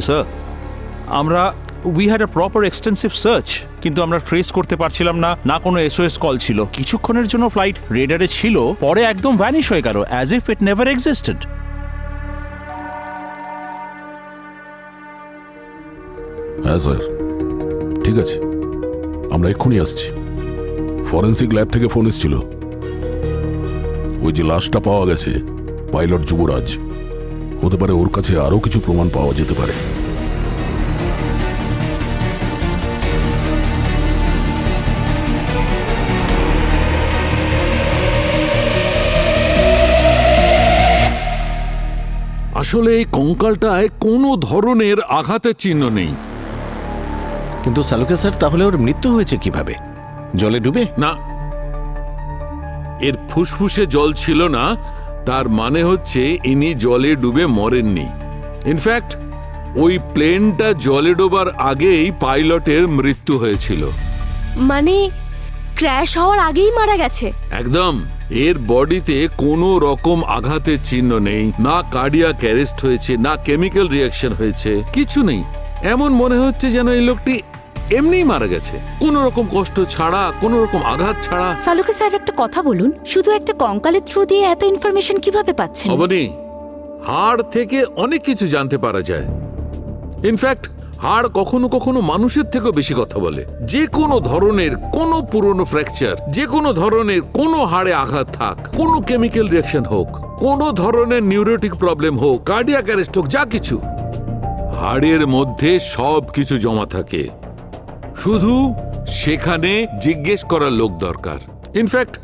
Sir আমরা we had a proper extensive search, কিন্তু আমরা ট্রেস করতে পারছিলাম না, না কোনো এসওএস কল ছিল। কিছুক্ষণের জন্য ফ্লাইট রেডারে ছিল, পরে একদম ভ্যানিশ হয়ে গেল, as if it never existed. হ্যাঁ স্যার, ঠিক আছে, আমরা এক্ষুনি আসছি। ফরেন্সিক ল্যাব থেকে ফোন এসেছিল, ওই যে লাশটা পাওয়া গেছে পাইলট যুবরাজ, হতে পারে ওর কাছে আরো কিছু প্রমাণ পাওয়া যেতে পারে। আসলে এই কঙ্কালটায় কোনো ধরনের আঘাতের চিহ্ন নেই। কিন্তু সালুকে স্যার, তাহলে ওর মৃত্যু হয়েছে কিভাবে? জলে ডুবে? না, এর ফুসফুসে জল ছিল না, তার মানে হচ্ছে ইনি জলে ডুবে মরেননি। ইনফ্যাক্ট ওই প্লেনটা জলে ডোবার আগেই পাইলটের মৃত্যু হয়েছিল। মানে ক্র্যাশ হওয়ার আগেই মারা গেছে? একদম। এর বডিতে কোনো রকম আঘাতের চিহ্ন নেই, না কার্ডিয়াক অ্যারেস্ট হয়েছে, না কেমিক্যাল রিয়াকশন হয়েছে, কিছু নেই। এমন মনে হচ্ছে যেন এই লোকটি এমনিই মারা গেছে, কোনো রকম কষ্ট ছাড়া, কোনো রকম আঘাত ছাড়া। সালুকে স্যার, একটা কথা বলুন, শুধু একটা কঙ্কালের থ্রু দিয়ে এত ইনফরমেশন কিভাবে পাচ্ছেন? অবনি, হাড় থেকে অনেক কিছু জানতে পারা যায়। ইনফ্যাক্ট হাড় কখনো কখনো মানুষের থেকেও বেশি কথা বলে। যে কোনো ধরনের কোনো পুরনো ফ্র্যাকচার, যে কোনো ধরনের কোনো হাড়ে আঘাত থাক, কোনো কেমিক্যাল রিয়াকশন হোক, কোনো ধরনের নিউরোটিক প্রবলেম হোক, কার্ডিয়াক অ্যারেস্ট হোক, যা কিছু, হাড়ের মধ্যে সব কিছু জমা থাকে। শুধু সেখানে জিজ্ঞেস করার লোক দরকার। ইনফ্যাক্ট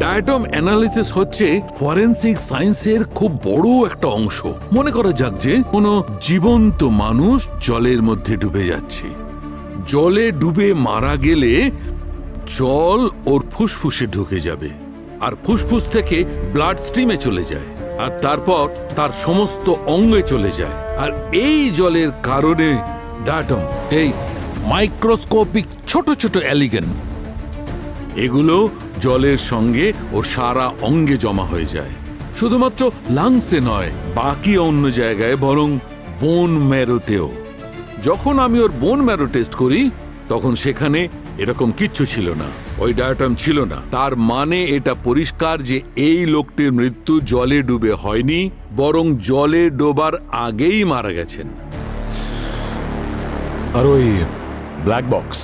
ডায়াটম অ্যানালিসিস হচ্ছে ফরেনসিক সায়েন্সের খুব বড় একটা অংশ। মনে করা যাক যে কোনো জীবন্ত মানুষ জলের মধ্যে ডুবে যাচ্ছে, জলে ডুবে মারা গেলে জল ওর ফুসফুসে ঢুকে যাবে, আর ফুসফুস থেকে ব্লাড স্ট্রিমে চলে যায়, আর তারপর তার সমস্ত অঙ্গে চলে যায়। আর এই জলের কারণে ডায়াটম, এই মাইক্রোস্কোপিক ছোট ছোট অ্যালিগেন, এগুলো জলের সঙ্গে ওর সারা অঙ্গে জমা হয়ে যায়। শুধুমাত্র লাংসে নয়, বাকি অন্য জায়গায়, বরং বোন ম্যারোতেও। যখন আমি ওর বোন ম্যারো টেস্ট করি, তখন সেখানে এরকম কিচ্ছু ছিল না, ওই ডায়াটম ছিল না। তার মানে এটা পরিষ্কার যে এই লোকটির মৃত্যু জলে ডুবে হয়নি, বরং জলে ডোবার আগেই মারা গেছেন। আর ওই ব্ল্যাক বক্স,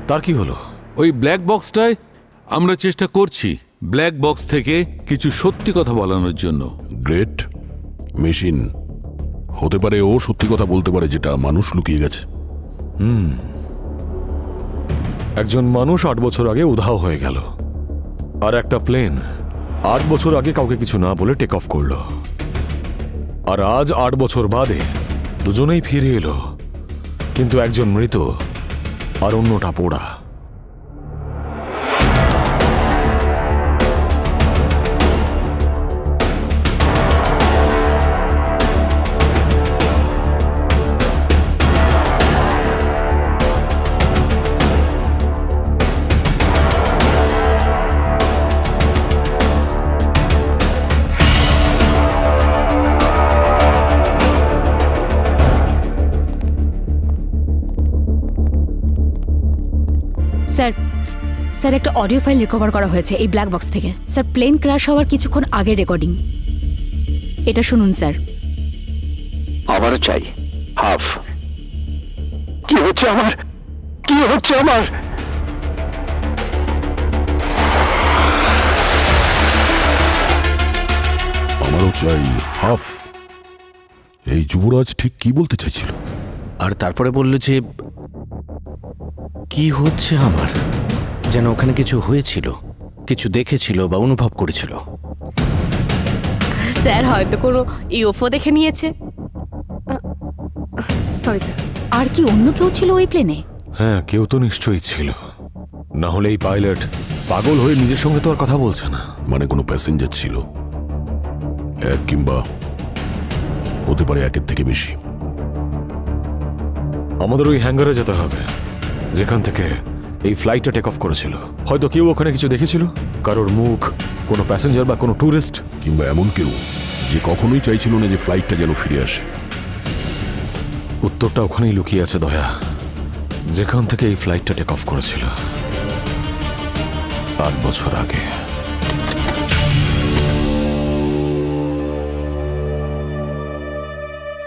তার কি হলো? ওই ব্ল্যাক বক্সটায় আমরা চেষ্টা করছি ব্ল্যাক বক্স থেকে কিছু সত্যি কথা বলানোর জন্য। গ্রেট মেশিন, হতে পারে ও সত্যি কথা বলতে পারে যেটা মানুষ লুকিয়ে গেছে। একজন মানুষ 8 বছর আগে উধাও হয়ে গেল, আর একটা প্লেন 8 বছর আগে কাউকে কিছু না বলে টেক অফ করলো, আর আজ 8 বছর বাদে দুজনেই ফিরে এলো, কিন্তু একজন মৃত আর অন্যটা পোড়া। স্যার, স্যার একটা অডিও ফাইল রিকভার করা হয়েছে এই ব্ল্যাক বক্স থেকে। স্যার, প্লেন ক্র্যাশ হওয়ার কিছুক্ষণ আগে রেকর্ডিং, এটা শুনুন স্যার। আমারও চাই হাফ। কি হচ্ছে আমার, কি হচ্ছে আমার? আমারও চাই হাফ। এই যুবরাজ ঠিক কি বলতে চাইছিল? আর তারপরে বলল যে কি হচ্ছে আমার, যেন ওখানে কিছু হয়েছিল, কিছু দেখেছিল বা অনুভব করেছিল। স্যার হয়তো কোনো ইউএফও দেখে নিয়েছে। Sorry sir. আর কি অন্য কেউ ছিল ওই প্লেনে? হ্যাঁ, কেউ তো নিশ্চয়ই ছিল, না হলে এই পাইলট পাগল হয়ে নিজের সঙ্গে তো আর কথা বলছে না। মানে কোনো প্যাসেঞ্জার ছিল, এক কিংবা হতে পারে একের থেকে বেশি। আমাদের ওই হ্যাঙ্গারে যেতে হবে যেখান থেকে এই ফ্লাইটটা টেক অফ করেছিল। হয়তো কেউ ওখানে কিছু দেখেছিল, কারোর মুখ, কোনো প্যাসেঞ্জার বা কোনো ট্যুরিস্ট, কিংবা এমন কেউ যে কখনোই চাইছিল না যে ফ্লাইটটা যেন ফিরে আসে। উত্তরটা ওখানেই লুকিয়ে আছে দয়া, যেখান থেকে এই ফ্লাইটটা টেক অফ করেছিল 8 বছর আগে।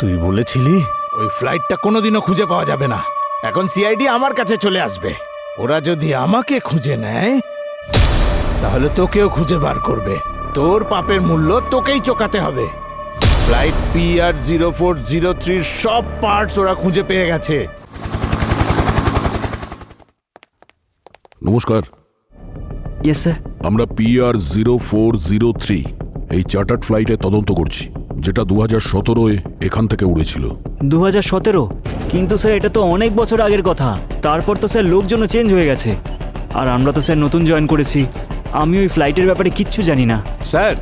তুই বলেছিলি ওই ফ্লাইটটা কোনোদিনও খুঁজে পাওয়া যাবে না। এখন সিআইডি আমার কাছে চলে আসবে। ওরা যদি আমাকে খুঁজে নেয় তাহলে তোকেও খুঁজে বার করবে। তোর পাপের মূল্য তোকেই চোকাতে হবে। ফ্লাইট PR0403 সব পার্টস ওরা খুঁজে পেয়ে গেছে। নমস্কার, ইয়েস স্যার। আমরা PR0403 এই চার্টার্ড ফ্লাইটে তদন্ত করছি, যেটা 2017-এ এখান থেকে উড়েছিল। 2017? কিন্তু স্যার এটা তো অনেক বছর আগের কথা। তারপর তো স্যার লোকজনও চেঞ্জ হয়ে গেছে, আর আমরা তো স্যার নতুন জয়েন করেছি। আমি ওই ফ্লাইটের ব্যাপারে কিচ্ছু জানি না। স্যার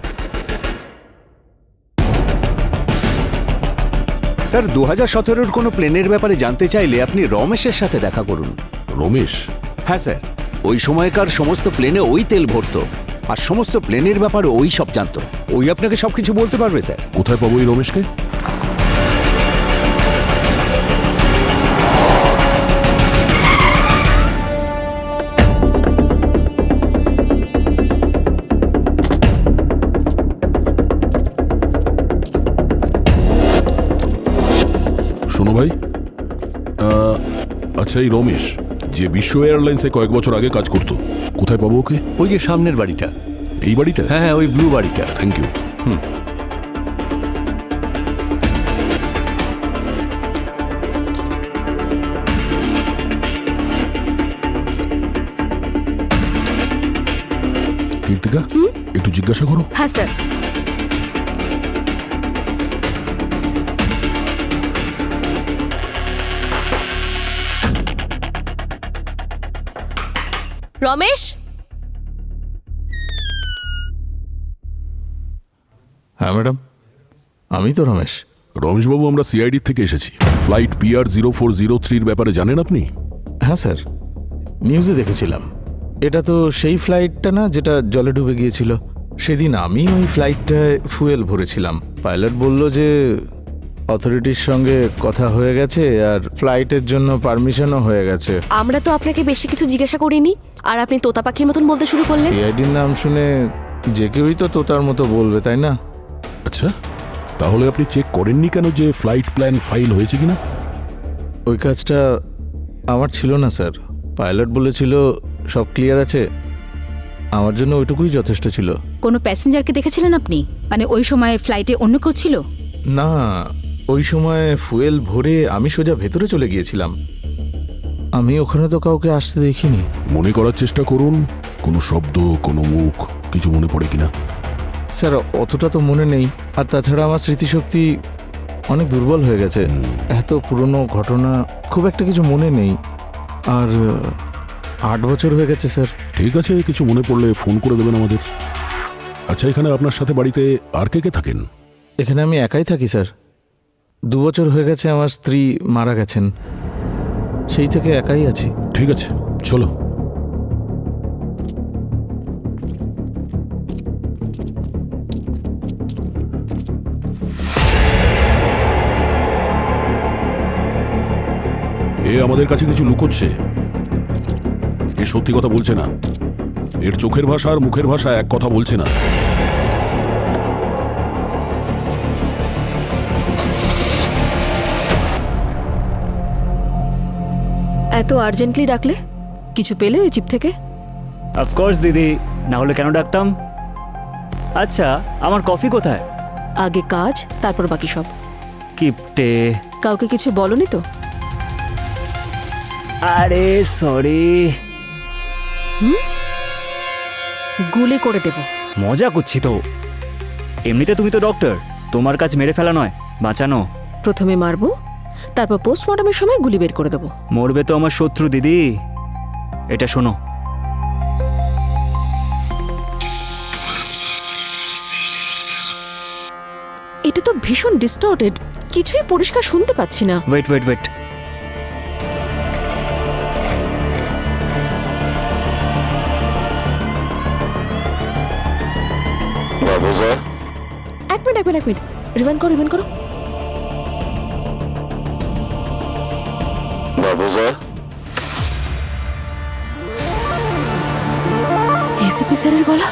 2017-এর কোনো প্লেনের ব্যাপারে জানতে চাইলে আপনি রমেশের সাথে দেখা করুন। রমেশ? হ্যাঁ স্যার, ওই সময়কার সমস্ত প্লেনে ওই তেল ভরতো, আর সমস্ত প্লেনের ব্যাপারে ওই সব জানতো। ওই আপনাকে সবকিছু বলতে পারবে স্যার। কোথায় পাবো এই রমেশকে? শোনো ভাই, আচ্ছা এই রমেশ যে বিশ্ব এয়ারলাইন্সে কয়েক বছর আগে কাজ করতো, কোথায় পাবো ওকে? ওই যে সামনের বাড়িটা। এই বাড়িটা? হ্যাঁ, ওই ব্লু বাড়িটা। Thank you. কীর্তিকা, একটু জিজ্ঞাসা করো। হ্যাঁ স্যার। রমেশ, হ্যাঁ ম্যাডাম, আমি তো রমেশ। রমেশবাবু, আমরা সিআইডি থেকে এসেছি। ফ্লাইট PR0403-র ব্যাপারে জানেন আপনি? হ্যাঁ স্যার, নিউজে দেখেছিলাম। এটা তো সেই ফ্লাইটটা না যেটা জলে ডুবে গিয়েছিল? সেদিন আমি ওই ফ্লাইটটায় ফুয়েল ভরেছিলাম। পাইলট বলল যে অথরিটির সঙ্গে কথা হয়ে গেছে আর ফ্লাইটের জন্য পারমিশনও হয়ে গেছে। আমরা তো আপনাকে বেশি কিছু জিজ্ঞাসা করিনি, আর আপনি তোতা পাখির মতন বলতে শুরু করলেন। সিআইডির নাম শুনে যে কেউই তো তোতার মতো বলবে, তাই না? আচ্ছা, তাহলে আপনি চেক করেননি কেন যে ফ্লাইট প্ল্যান ফাইল হয়েছে কিনা? ওই কাজটা আমার ছিল না স্যার। পাইলট বলেছিল সব ক্লিয়ার আছে, আমার জন্য ওইটুকুই যথেষ্ট ছিল। কোনো প্যাসেঞ্জারকে দেখেছিলেন আপনি? মানে ওই সময় ফ্লাইটে অন্য কেউ ছিল? না, ওই সময় ফুয়েল ভরে আমি সোজা ভেতরে চলে গিয়েছিলাম। আমি ওখানে তো কাউকে আসতে দেখিনি। মনে করার চেষ্টা করুন, কোনো শব্দ, কোনো মুখ কিছু মনে পড়ে কিনা। স্যার অতটা তো মনে নেই, আর তাছাড়া আমার স্মৃতিশক্তি অনেক দুর্বল হয়ে গেছে। এত পুরনো ঘটনা খুব একটা কিছু মনে নেই। আর 8 বছর হয়ে গেছে স্যার। ঠিক আছে, কিছু মনে পড়লে ফোন করে দেবেন আমাদের। আচ্ছা, এখানে আপনার সাথে বাড়িতে আর কে কে থাকেন? এখানে আমি একাই থাকি স্যার। 2 বছর হয়ে গেছে আমার স্ত্রী মারা গেছেন, সেই থেকে একাই আছি। ঠিক আছে, চলো। এ আমাদের কাছে কিছু লুকোচ্ছে। এ সত্যি কথা বলছে না। এর চোখের ভাষা আর মুখের ভাষা এক কথা বলছে না। এত আর্জেন্টলি ডাকলে? কিছু পেলে ওই চিপ থেকে? অফকোর্স দিদি, না হলে কেন ডাকতাম? আচ্ছা, আমার কফি কোথায়? আগে কাজ, তারপর বাকি সব। কিপটে। কাউকে কিছু বলনি তো? আরে সরি। গুলি করে দেব। মজা করছি তো। এমনিতে তুমি তো ডক্টর, তোমার কাজ মেরে ফেলা নয়, বাঁচানো। প্রথমে মারবো, তারপর পোস্টমর্টমের সময় গুলি বের করে দেবো। মরবে তো আমার শত্রু দিদি। এটা শোনো। এটা তো ভীষণ ডিস্টর্টেড, কিছুই পরিষ্কার শুনতে পাচ্ছি না। Wait wait wait. এক মিনিট, রিভাইন্ড করো। বাবুজা, এসিপি স্যারের গলা।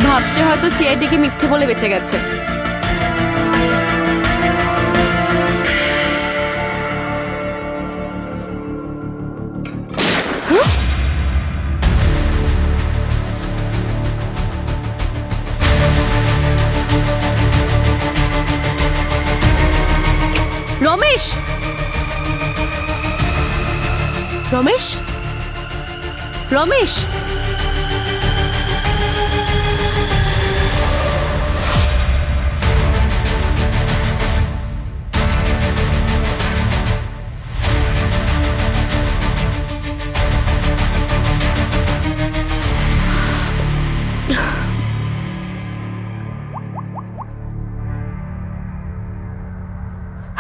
ভাবছে হয়তো সিআইডিকে মিথ্যে বলে বেঁচে গেছে। Ramesh, Ramesh, Ramesh,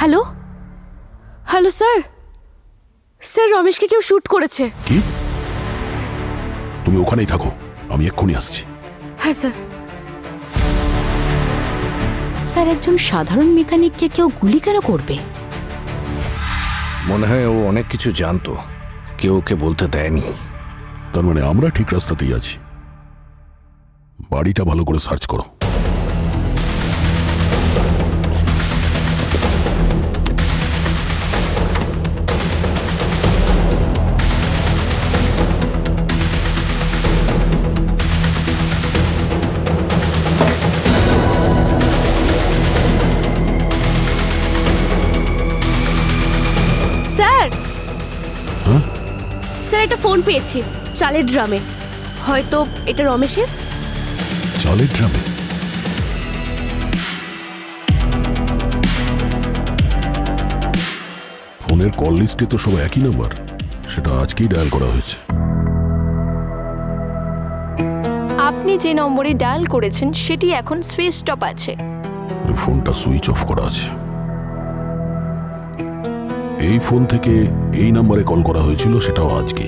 hello, hello sir, sir রমেশকে কেউ শুট করেছে। কি? তুমি ওখানেই থাকো, আমি এক্ষুনি আসছি। হ্যাঁ স্যার। স্যার একজন সাধারণ মেকানিককে কেউ গুলি কেন করবে? মনে হয় ও অনেক কিছু জানতো, কেউ ওকে বলতে দেয়নি। তার মানে আমরা ঠিক রাস্তাতেই আছি। বাড়িটা ভালো করে সার্চ করো। স্যার, স্যার একটা ফোন পেয়েছি চালের ড্রামে। হয়তো এটা রমেশের। চালের ড্রামে? ফোনের কল লিস্টে তো সব একই নাম্বার, সেটা আজকেই ডায়াল করা হয়েছে। আপনি যে নম্বরে ডায়াল করেছেন সেটি এখন সুইচ অফ আছে। ওই ফোনটা সুইচ অফ করা আছে। এই ফোন থেকে এই নাম্বারে কল করা হয়েছিল, সেটাও আজকে।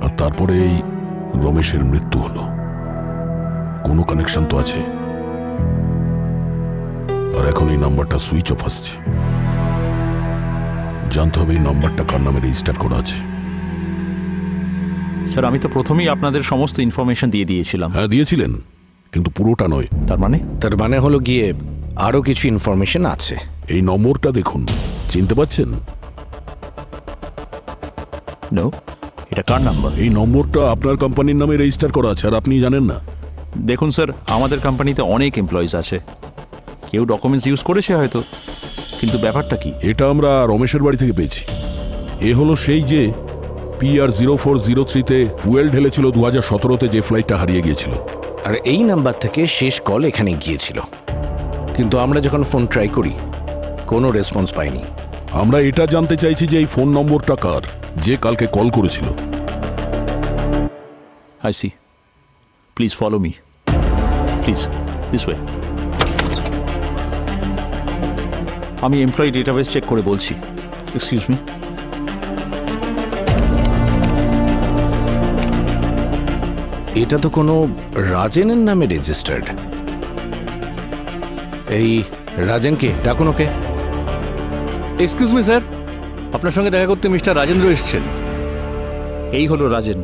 আর তারপরে এই রমেশের মৃত্যু হলো। কোনো কানেকশন তো আছে। আর এখন এই নাম্বারটা সুইচ অফ আসছে। জানতে হবে এই নাম্বারটা কার নামে রেজিস্টার করা আছে। স্যার আমি তো প্রথমেই আপনাদের সমস্ত ইনফরমেশন দিয়ে দিয়েছিলাম। হ্যাঁ দিয়েছিলেন, কিন্তু পুরোটা নয়। তার মানে? তার মানে হলো গিয়ে আরো কিছু ইনফরমেশন আছে। এই নম্বরটা দেখুন, চিনতে পারছেন? নো, এটা কার নাম্বার? এই নম্বরটা আপনার কোম্পানির নামে রেজিস্টার করা আছে, আর আপনি জানেন না? দেখুন স্যার, আমাদের কোম্পানিতে অনেক এমপ্লয়িজ আছে, কেউ ডকুমেন্টস ইউজ করেছে হয়তো, কিন্তু ব্যাপারটা কি? এটা আমরা রমেশের বাড়ি থেকে পেয়েছি। এ হলো সেই যে PR0403-তে ফুয়েল ঢেলেছিল 2017-তে, যে ফ্লাইটটা হারিয়ে গিয়েছিল। আর এই নাম্বার থেকে শেষ কল এখানে গিয়েছিল, কিন্তু আমরা যখন ফোন ট্রাই করি কোনো রেসপন্স পাইনি। আমরা এটা জানতে চাইছি যে এই ফোন নম্বরটা কার, যে কালকে কল করেছিল। I see, please follow me, please this way. আমি এমপ্লয়ি ডেটাবেস চেক করে বলছি। Excuse me. এটা তো কোনো রাজেনের নামে রেজিস্টার্ড। এই রাজেনকে ডাকুন ওকে। এক্সকিউজ মি স্যার, আপনার সঙ্গে দেখা করতে মিস্টার রাজেন্দ্র এসেছেন। এই হলো রাজেন।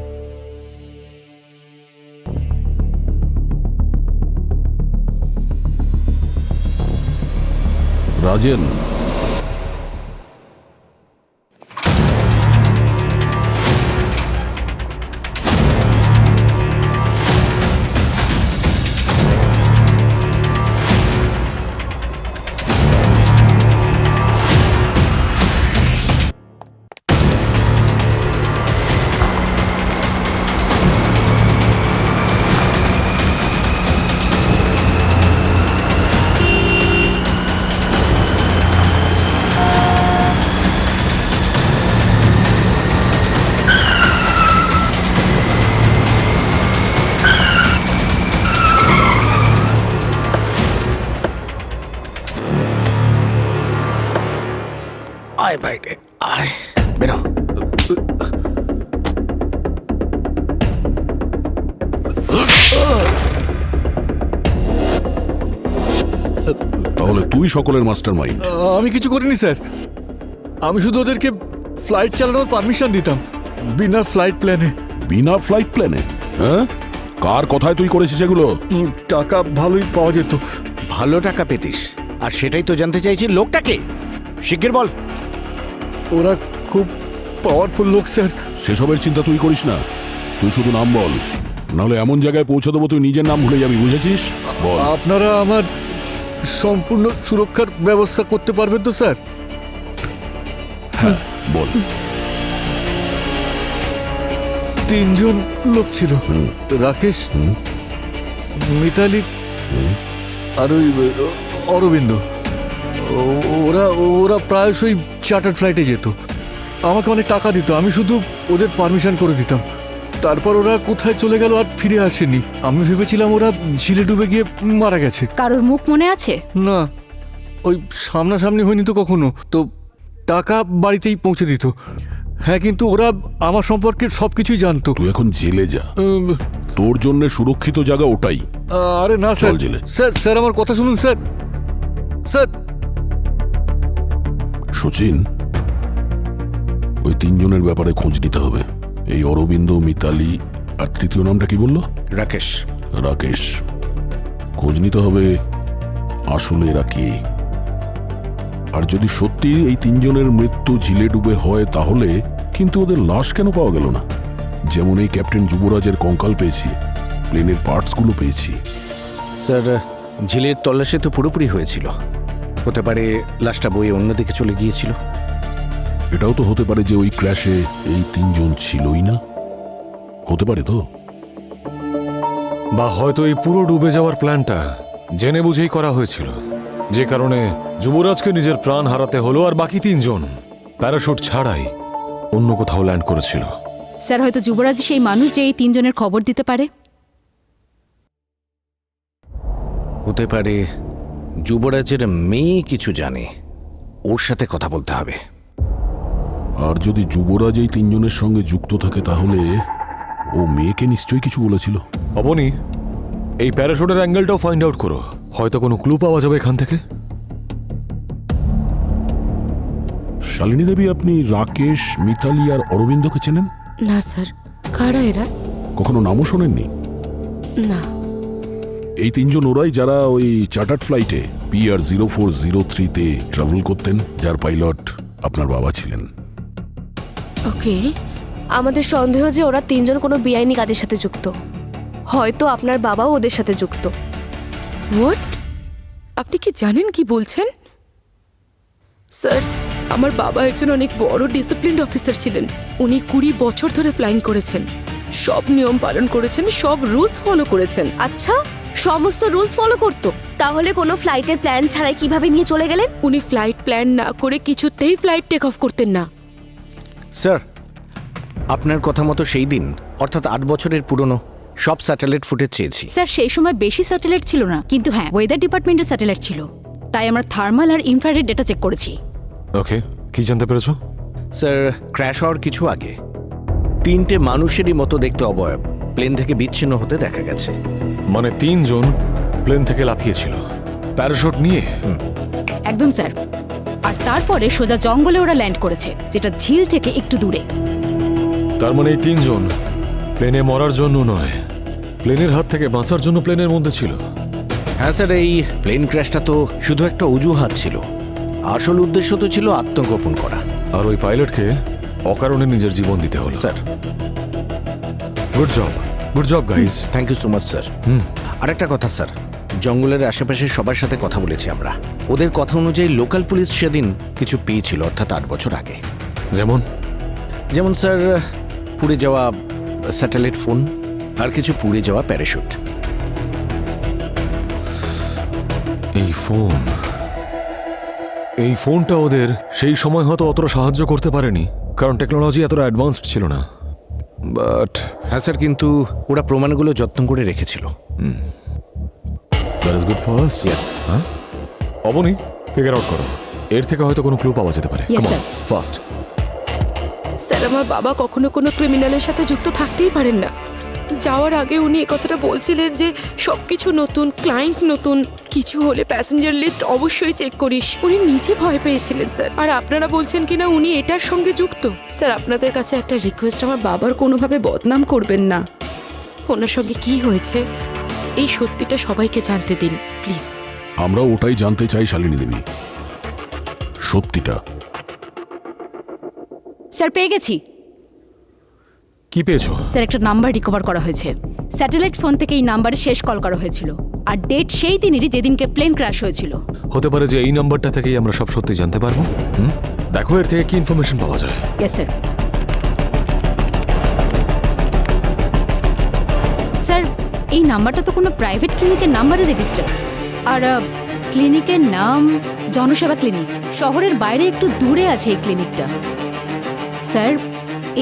রাজেন, আয় বাইরে আয়, বেরো। তাহলে তুই সকলের মাস্টার মাইন্ড? আমি কিছু করিনি স্যার, আমি শুধু ওদেরকে ফ্লাইট চালানোর পারমিশন দিতাম বিনা ফ্লাইট প্ল্যানে। বিনা ফ্লাইট প্ল্যানে? হ্যাঁ, কার কথায় তুই করেছিস এগুলো? টাকা ভালোই পাওয়া যেত। ভালো টাকা পেতিস, আর সেটাই তো জানতে চাইছি, লোকটাকে শিগগির বল। ওরা খুব পাওয়ারফুল লোক স্যার। সেসবের চিন্তা তুই করিস না, তুই শুধু নাম বল, নাহলে এমন জায়গায় পৌঁছে দেবো তুই নিজের নাম ভুলে যাবি, বুঝেছিস? বল। আপনারা আমার সম্পূর্ণ সুরক্ষার ব্যবস্থা করতে পারবেন তো স্যার? হ্যাঁ বল। 3 জন লোক ছিল, রাকেশ, মিতালি আর ওই অরবিন্দ। ওরা ওরা প্রায়শই চার্টার্ড ফ্লাইটে যেত, আমাকে অনেক টাকা দিত, আমি শুধু ওদের পারমিশন করে দিতাম। তারপর ওরা কোথায় চলে গেল আর ফিরে আসেনি। আমি ভেবেছিলাম ওরা ঝিলে ডুবে গিয়ে মারা গেছে। কারোর মুখ মনে আছে? না, ওই সামনাসামনি হয়নি তো কখনো, তো টাকা বাড়িতেই পৌঁছে দিত। হ্যাঁ, কিন্তু ওরা আমার সম্পর্কে সবকিছুই জানতো। তুই এখন জেলে যা, তোর জন্য সুরক্ষিত জায়গা ওটাই। আরে না স্যার, চল জেলে। স্যার স্যার আমার কথা শুনুন স্যার। স্যার সচিন, ওই 3 জনের ব্যাপারে খোঁজ নিতে হবে। এই অরবিন্দ, মিতালি আর তৃতীয় নামটা কি বললো? রাকেশ। রাকেশ। খোঁজ নিতে হবে আসলে এরা কে, আর যদি সত্যি এই 3 জনের মৃত্যু ঝিলে ডুবে হয় তাহলে কিন্তু ওদের লাশ কেন পাওয়া গেল না? যেমন এই ক্যাপ্টেন যুবরাজের কঙ্কাল পেয়েছি, প্লেনের পার্টসগুলো পেয়েছি। স্যার, ঝিলের তল্লাশি তো পুরোপুরি হয়েছিল, হতে পারে লাশটা বয়ে অন্যদিকে চলে গিয়েছিল। এটাও তো হতে পারে যে ওই ক্র্যাশে এই 3 জন ছিলই না, হতে পারে তো। বা হয়তো এই পুরো ডুবে যাওয়ার প্ল্যানটা জেনে বুঝেই করা হয়েছিল, যে কারণে যুবরাজকে নিজের প্রাণ হারাতে হলো, আর বাকি 3 জন প্যারাশুট ছাড়াই অন্য কোথাও ল্যান্ড করেছিল। স্যার, হয়তো যুবরাজ সেই মানুষ যে এই 3 জনের খবর দিতে পারে। হতে পারে যুবরাজের মেয়ে কিছু জানে, ওর সাথে কথা বলতে হবে। আর যদি যুবরাজ এই 3 জনের সঙ্গে যুক্ত থাকে তাহলে ও মেয়েকে নিশ্চয়ই কিছু বলেছিল। অবনি, এই প্যারাশুটের অ্যাঙ্গেলটাও ফাইন্ড আউট করো, হয়তো কোনো ক্লু পাওয়া যাবে এখান থেকে। শালিনী দেবী, আপনি রাকেশ, মিতালি আর অরবিন্দকে চেনেন? না স্যার, কারা এরা? কখনো নামও শোনেননি? না। এই 3 জন ওরাই যারা ওই চার্টার্ড ফ্লাইটে PR 0403-তে ট্রাভেল করতেন, যার পাইলট আপনার বাবা ছিলেন। ওকে, আমাদের সন্দেহ যে ওরা 3 জন কোনো বেআইনি কাজের সাথে যুক্ত, হয়তো আপনার বাবাও ওদের সাথে যুক্ত। হোয়াট? আপনি কি জানেন কি বলছেন? স্যার, আমার বাবা একজন অনেক বড় ডিসিপ্লিনড অফিসার ছিলেন। উনি 20 বছর ধরে ফ্লাইং করেছেন, সব নিয়ম পালন করেছেন, সব রুলস ফলো করেছেন। আচ্ছা, সমস্ত রুলস ফলো করতো, তাহলে কোনো ফ্লাইটের প্ল্যান ছাড়াই কিভাবে নিয়ে চলে গেলেন? উনি ফ্লাইট প্ল্যান না করে কিছুতেই ফ্লাইট টেক অফ করতেন না। স্যার, আপনার কথা মতো সেই দিন, অর্থাৎ 8 বছরের পুরনো সব স্যাটেলাইট ফুটেজ চেয়েছি। স্যার, সেই সময় বেশি স্যাটেলাইট ছিল না, কিন্তু হ্যাঁ, ওয়েদার ডিপার্টমেন্টের স্যাটেলাইট ছিল, তাই আমরা থার্মাল আর ইনফ্রারেড ডেটা চেক করেছি। ওকে, কি জানতে পেরেছো? স্যার, ক্র্যাশ হওয়ার কিছু আগে 3টে মানুষেরই মতো দেখতে অবয়ব প্লেন থেকে বিচ্ছিন্ন হতে দেখা গেছে। মানে 3 জন প্লেন থেকে লাফিয়েছিল প্যারাশুট নিয়ে? একদম স্যার, আর তারপরে সোজা জঙ্গলে ওরা ল্যান্ড করেছে, যেটা ঝিল থেকে একটু দূরে। তার মানে এই 3 জন প্লেনে মরার জন্য নয়, প্লেনের হাত থেকে বাঁচার জন্য প্লেনের মধ্যে ছিল। হ্যাঁ স্যার, এই প্লেন ক্র্যাশটা তো শুধু একটা অজুহাত ছিল, আসল উদ্দেশ্য তো ছিল আত্মগোপন করা। আর ওই পাইলটকে অকারণে নিজের জীবন দিতে হলো। Sir, good job guys. Thank you so much sir. আরেকটা কথা স্যার, জঙ্গলের আশেপাশে সবার সাথে কথা বলেছি আমরা, ওদের কথা অনুযায়ী লোকাল পুলিশ সেদিন কিছু পেয়েছিল, অর্থাৎ 8 বছর আগে। যেমন স্যার, পুড়ে যাওয়া স্যাটেলাইট ফোন আর কিছু পুড়ে যাওয়া প্যারাশুট। এই ফোনটা ওদের সেই সময় হয়তো অতটা সাহায্য করতে পারেনি, কারণ টেকনোলজি এতটা অ্যাডভান্সড ছিল না। বাট হ্যাঁ স্যার, কিন্তু ওরা প্রমাণগুলো যত্ন করে রেখেছিল। That is good for us. Yes. হ্যাঁ, অবনি, ফিগার আউট করো এর থেকে হয়তো কোনো ক্লু পাওয়া যেতে পারে Yes, sir. ফার্স্ট। স্যার আমার বাবা কখনো কোনো ক্রিমিনালের সাথে যুক্ত থাকতেই পারেন না। যাওয়ার আগে উনি এই কথাটা বলছিলেন যে সবকিছু নতুন, ক্লায়েন্ট নতুন, কিছু হলে প্যাসেঞ্জার লিস্ট অবশ্যই চেক করিস। উনি নিজে ভয় পেয়েছিলেন স্যার, আর আপনারা বলছেন কিনা উনি এটার সঙ্গে যুক্ত। স্যার আপনাদের কাছে একটা রিকোয়েস্ট, আমার বাবার কোনোভাবে বদনাম করবেন না। ওনার সঙ্গে কি হয়েছে এই সত্যিটা সবাইকে জানতে দিন প্লিজ। আমরা ওটাই জানতে চাই শালিনী দেবী, সত্যিটা। স্যার পেয়ে গেছি। কি পেয়েছো? স্যার একটা নাম্বার রিকভার করা হয়েছে। স্যাটেলাইট ফোন থেকে এই নাম্বারে শেষ কল করা হয়েছিল, আর ডেট সেই দিনেরই যেদিনকে প্লেন ক্র্যাশ হয়েছিল। হতে পারে যে এই নাম্বারটা থেকেই আমরা সব সত্যি জানতে পারবো। দেখো এর থেকে কি ইনফরমেশন পাওয়া যায়। Yes sir. স্যার এই নাম্বারটা তো কোনো প্রাইভেট ক্লিনিকের নাম্বারে রেজিস্টার, আর ক্লিনিকের নাম জনসেবা ক্লিনিক। শহরের বাইরে একটু দূরে আছে এই ক্লিনিকটা। স্যার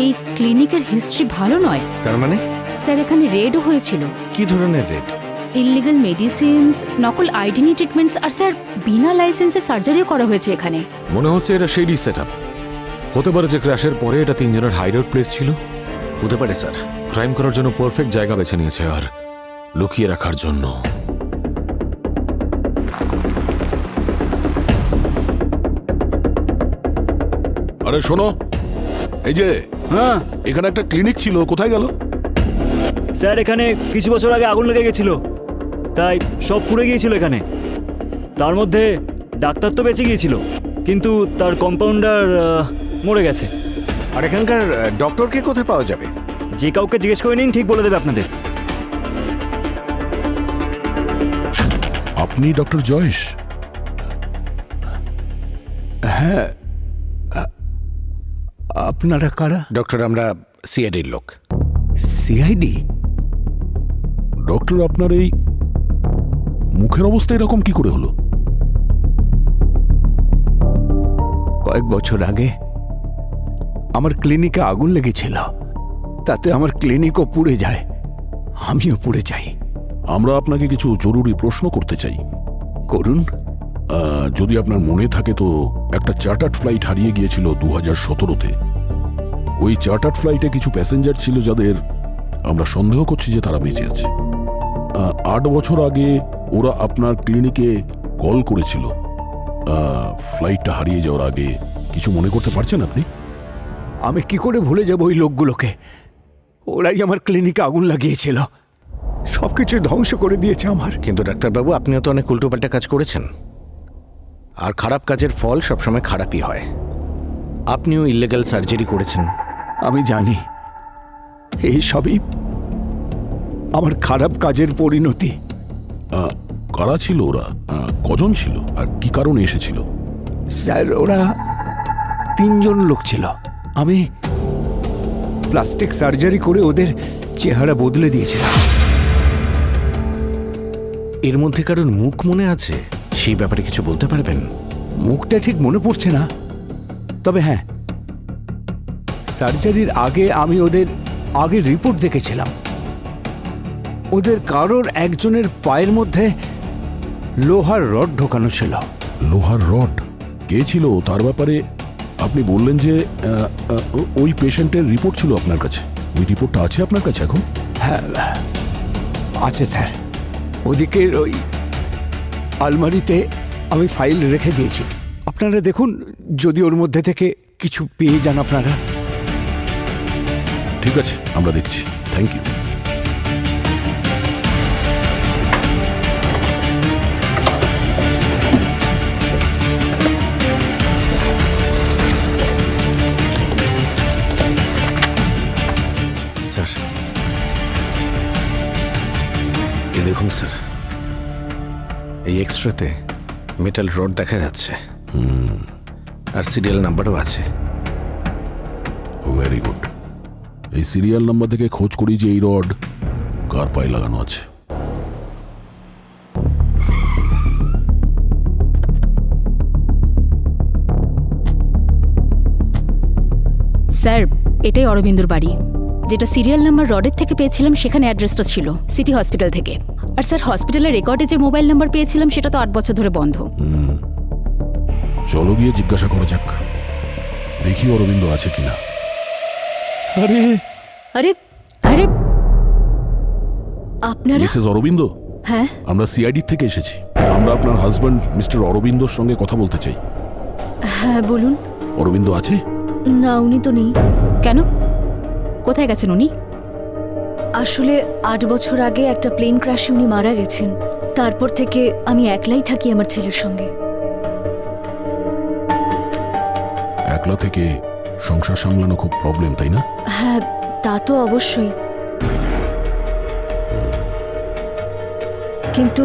এই ক্লিনিকের হিস্ট্রি ভালো নয়। তার মানে স্যার এখানে রেডও হয়েছিল। কি ধরনের রেট? ইললিগাল মেডিসিনস, নকল আইডেন্টি ট্রিটমেন্টস, আর স্যার বিনা লাইসেন্সে সার্জারিও করা হয়েছে এখানে। মনে হচ্ছে এটা সেই সেটআপ। হতে পারে যে ক্র্যাশের পরে এটা তিনজনের হাইডআউট প্লেস ছিল। হতে পারে স্যার। ক্রাইম করার জন্য পারফেক্ট জায়গা বেছে নিয়েছে, আর লুকিয়ে রাখার জন্য। আরে শোনো, এই যে হ্যাঁ এখানে একটা ক্লিনিক ছিল, কোথায় গেল? স্যার এখানে কিছু বছর আগে আগুন লেগে গেছিল, তাই সব পুড়ে গিয়েছিল এখানে। তার মধ্যে ডাক্তার তো বেঁচে গিয়েছিল, কিন্তু তার কম্পাউন্ডার মরে গেছে। আর এখানকার ডক্টরকে কোথায় পাওয়া যাবে? যে কাউকে জিজ্ঞেস করে নিন, ঠিক বলে দেবে আপনাদের। আপনি ডক্টর জয়েশ? হ্যাঁ। আপনারা কারা? ডক্টর আমরা সিআইডির লোক। সিআইডি? ডক্টর আপনার এই মুখের অবস্থা এরকম কি করে হলো? কয়েক বছর আগে আমার ক্লিনিকে আগুন লেগেছিল, তাতে আমার ক্লিনিকও পুড়ে যায়, আমিও পুড়ে যাই। আমরা আপনাকে কিছু জরুরি প্রশ্ন করতে চাই। করুন। যদি আপনার মনে থাকে তো একটা চার্টার্ড ফ্লাইট হারিয়ে গিয়েছিল 2017-তে। ওই চার্টার্ড ফ্লাইটে কিছু প্যাসেঞ্জার ছিল যাদের আমরা সন্দেহ করছি যে তারা বেঁচে আছে। 8 বছর আগে ওরা আপনার ক্লিনিকে কল করেছিল। ফ্লাইটটা হারিয়ে যাওয়ার আগে কিছু মনে করতে পারছেন আপনি? আমি কি করে ভুলে যাব ওই লোকগুলোকে? ওরাই আমার ক্লিনিকে আগুন লাগিয়েছিল, সবকিছু ধ্বংস করে দিয়েছে আমার। কিন্তু ডাক্তারবাবু, আপনিও তো অনেক উল্টোপাল্টা কাজ করেছেন, আর খারাপ কাজের ফল সবসময় খারাপই হয়। আপনিও ইলিগাল সার্জারি করেছেন, আমি জানি। এই সবই আমার খারাপ কাজের পরিণতি। কারা ছিল ওরা? কজন ছিল আর কি কারণে এসেছিল? স্যার ওরা 3 জন লোক ছিল। আমি প্লাস্টিক সার্জারি করে ওদের চেহারা বদলে দিয়েছিলাম। এর মধ্যে কারোর মুখ মনে আছে? সেই ব্যাপারে কিছু বলতে পারবেন? মুখটা ঠিক মনে পড়ছে না, তবে হ্যাঁ, সার্জারির আগে আমি ওদের আগের রিপোর্ট দেখেছিলাম। ওদের কারোর একজনের পায়ের মধ্যে লোহার রড ঢোকানো ছিল। লোহার রড? কে ছিল তার ব্যাপারে আপনি বললেন যে ওই পেশেন্টের রিপোর্ট ছিল আপনার কাছে। ওই রিপোর্টটা আছে আপনার কাছে এখন? হ্যাঁ আছে স্যার, ওদিকের ওই আলমারিতে আমি ফাইল রেখে দিয়েছি। আপনারা দেখুন, যদি ওর মধ্যে থেকে কিছু পেয়ে যান আপনারা। ঠিক আছে, আমরা দেখছি। Thank you. স্যার এ দেখুন স্যার, এই এক্সট্রাতে মেটাল রড দেখা যাচ্ছে, আর সিরিয়াল নাম্বারও আছে। Very good. এই সিরিয়াল নাম্বার থেকে খোঁজ করি যে এই রড কার পায়ে লাগানো আছে। স্যার এটাই অরবিন্দুর বাড়ি। যেটা সিরিয়াল নাম্বার রডের থেকে পেয়েছিলাম সেখানে অ্যাড্রেসটা ছিল সিটি হসপিটাল থেকে। আর স্যার হসপিটালের রেকর্ডে যে মোবাইল নাম্বার পেয়েছিলাম সেটা তো 8 বছর ধরে বন্ধ। চলো গিয়ে জিজ্ঞাসা করা যাক, দেখি অরবিন্দ আছে কিনা। আরে আরে আরে আপনারা? মিসেস অরবিন্দ, হ্যাঁ, আমরা সিআইডি থেকে এসেছি। আমরা আপনার হাজব্যান্ড মিস্টার অরবিন্দর সঙ্গে কথা বলতে চাই। হ্যাঁ বলুন। অরবিন্দ আছে? না, উনি তো নেই। কেন? কোথায় গেছেন উনি? আসলে 8 বছর আগে একটা প্লেন ক্র্যাশে উনি মারা গেছেন। তারপর থেকে আমি একলাই থাকি আমার ছেলের সঙ্গে। একলা থেকে সংসার সামলানো খুব প্রবলেম, তাই না? হ্যাঁ, তা তো অবশ্যই, কিন্তু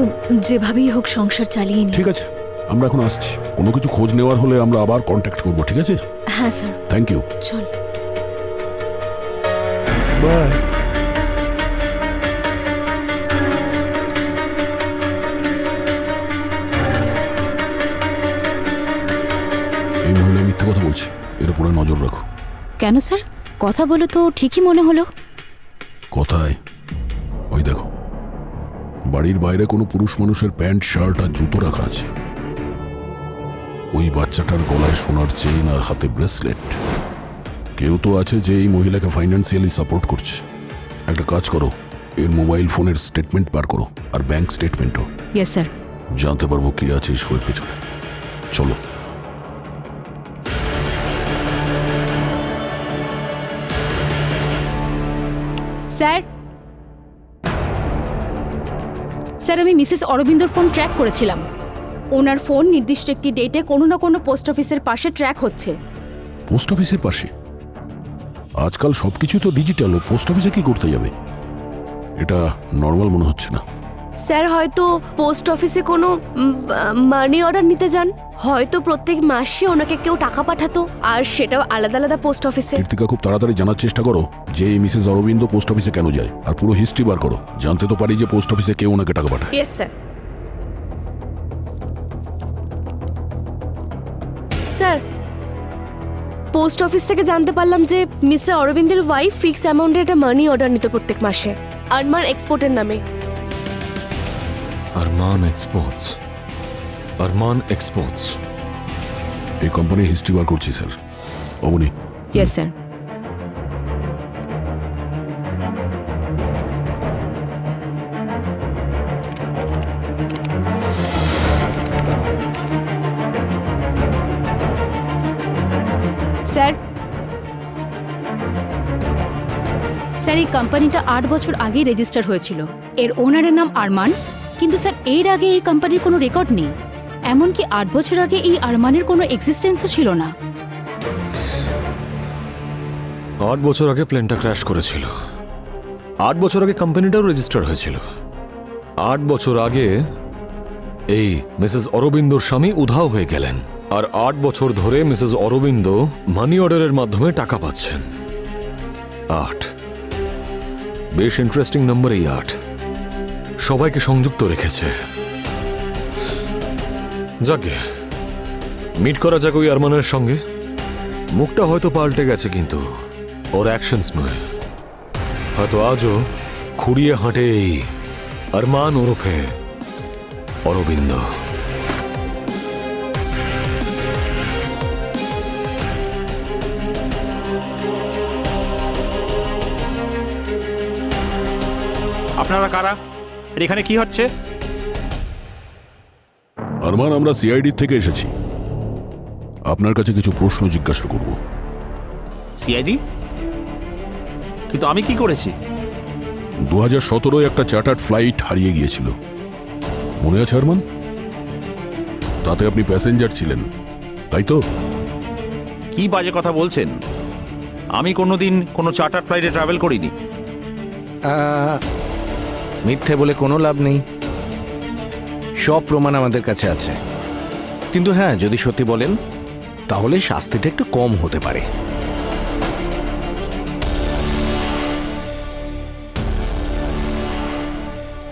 যেভাবেই হোক সংসার চালিয়ে নি। ঠিক আছে, আমরা এখন আসছি। কোনো কিছু খোঁজ নেওয়ার হলে আমরা আবার কন্ট্যাক্ট করব, ঠিক আছে? হ্যাঁ স্যার। Thank you. চল। বাই। এই মহিলা মিথ্যে কথা বলছে, এর উপরে নজর রাখো। কেন স্যার? কথা বলে তো ঠিকই মনে হলো। কথায় ওই দেখো, বাড়ির বাইরে কোনো পুরুষ মানুষের প্যান্ট, শার্ট আর জুতো রাখা আছে। ওই বাচ্চাটার গলায় সোনার চেইন আর হাতে ব্রেসলেট। কেউ তো আছে যে এই মহিলাকে ফাইন্যান্সিয়ালি সাপোর্ট করছে। একটা কাজ করো, এর মোবাইল ফোনের স্টেটমেন্ট বার করো, আর ব্যাংক স্টেটমেন্টও। Yes sir. জানতে পারবো কি আছে এসবের পেছনে। চলো। স্যার, স্যার আমি মিসেস অরবিন্দর ফোন ট্র্যাক করেছিলাম। ওনার ফোন নির্দিষ্ট একটি ডেটে কোনো না কোনো পোস্ট অফিসের পাশে ট্র্যাক হচ্ছে। পোস্ট অফিসের পাশে? আজকাল সবকিছু তো ডিজিটাল, ও পোস্ট অফিসে কি করতে যাবে? এটা নর্মাল মনে হচ্ছে না। স্যার হয়তো পোস্ট অফিসে কোনো মানি অর্ডার নিতে যান, হয়তো প্রত্যেক মাসে ওনাকে কেউ টাকা পাঠাতো, আর সেটাও আলাদা আলাদা পোস্ট অফিসে। কীর্তিকা, খুব তাড়াতাড়ি জানার চেষ্টা করো যে এই মিসেস অরবিন্দ পোস্ট অফিসে কেন যায়, আর পুরো হিস্ট্রি বার করো। জানতে তো পারি যে পোস্ট অফিসে কেউ ওনাকে টাকা পাঠায়। Yes sir. Sir, post office থেকে জানতে পারলাম যে মিস্টার অরবিন্দের ওয়াইফ ফিক্স অ্যামাউন্টের একটা মানি অর্ডার নিত প্রত্যেক মাসে আরমান এক্সপোর্টের নামে। Arman exports, Arman exports. এই কোম্পানির হিস্ট্রি বার করছি sir. Abani. Yes sir. Sir, sir এই কোম্পানিটা 8 বছর আগেই রেজিস্টার হয়েছিল। এর ওনারের নাম আরমান, কিন্তু স্যার এর আগে এই কোম্পানির কোনো রেকর্ড নেই। এমনকি 8 বছর আগে এই আরমানের কোনো এক্সিস্টেন্সও ছিল না। 8 বছর আগে প্লেনটা ক্র্যাশ করেছিল। 8 বছর আগে কোম্পানিটাও রেজিস্টার হয়েছিল। 8 বছর আগে এই মিসেস অরবিন্দর স্বামী উধাও হয়ে গেলেন, আর 8 বছর ধরে মিসেস অরবিন্দ মানি অর্ডারের মাধ্যমে টাকা পাচ্ছেন। 8 বেশ ইন্টারেস্টিং নাম্বার। এই 8 সবাইকে সংযুক্ত রেখেছে। যাকে মিট করা যাক ওই আরমানের সঙ্গে। মুখটা হয়তো পাল্টে গেছে, কিন্তু ওর অ্যাকশনস নয়। হয়তো আজও খুঁড়িয়ে হাঁটে এই আরমান ওরফে অরবিন্দ। আপনারা কারা? আর এখানে কি হচ্ছে? আরমান, আমরা সিআইডি থেকে এসেছি। আপনার কাছে কিছু প্রশ্ন জিজ্ঞাসা করব। সিআইডি? কিন্তু আমি কি করেছি? 2017 একটা চার্টার্ড ফ্লাইট হারিয়ে গিয়েছিল, মনে আছে আরমান? তাতে আপনি প্যাসেঞ্জার ছিলেন, তাই তো? কি বাজে কথা বলছেন? আমি কোনোদিন কোনো চার্টার ফ্লাইটে ট্রাভেল করিনি। মিথ্যে বলে কোনো লাভ নেই, সব প্রমাণ আমাদের কাছে আছে। কিন্তু হ্যাঁ, যদি সত্যি বলেন তাহলে শাস্তিটা একটু কম হতে পারে।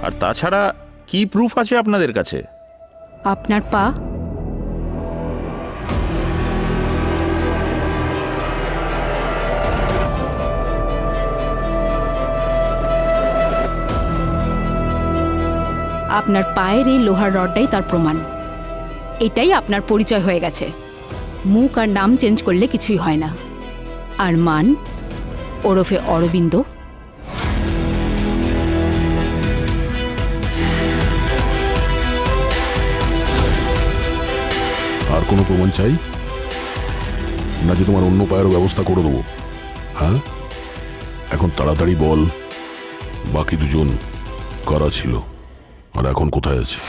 আর তাছাড়া কি প্রুফ আছে আপনাদের কাছে? আপনার পা। আপনার পায়ের এই লোহার রডটাই তার প্রমাণ। এটাই আপনার পরিচয় হয়ে গেছে। মুখ আর নাম চেঞ্জ করলে কিছুই হয় না। আর মান ওরফে অরবিন্দ আর কোনো প্রমাণ চাই নাকি তোমার অন্য পায়েরও ব্যবস্থা করে দেবো? হ্যাঁ, এখন তাড়াতাড়ি বল, বাকি দুজন কারা ছিল আর এখন কোথায় আছে?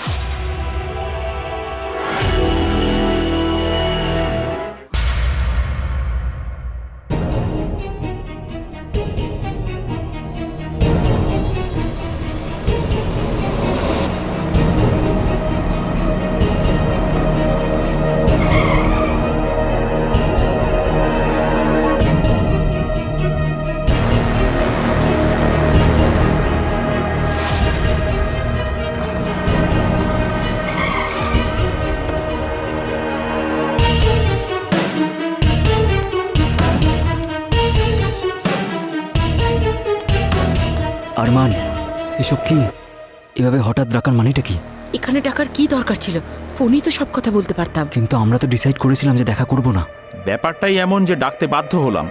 আরমান, এসব কি? এভাবে হঠাৎ ডাকার মানেটা কি? এখানে টাকার কি দরকার ছিল? ফোনেই তো সব কথা বলতে পারতাম। কিন্তু আমরা তো ডিসাইড করেছিলাম যে দেখা করব না। ব্যাপারটাই এমন যে ডাকতে বাধ্য হলাম।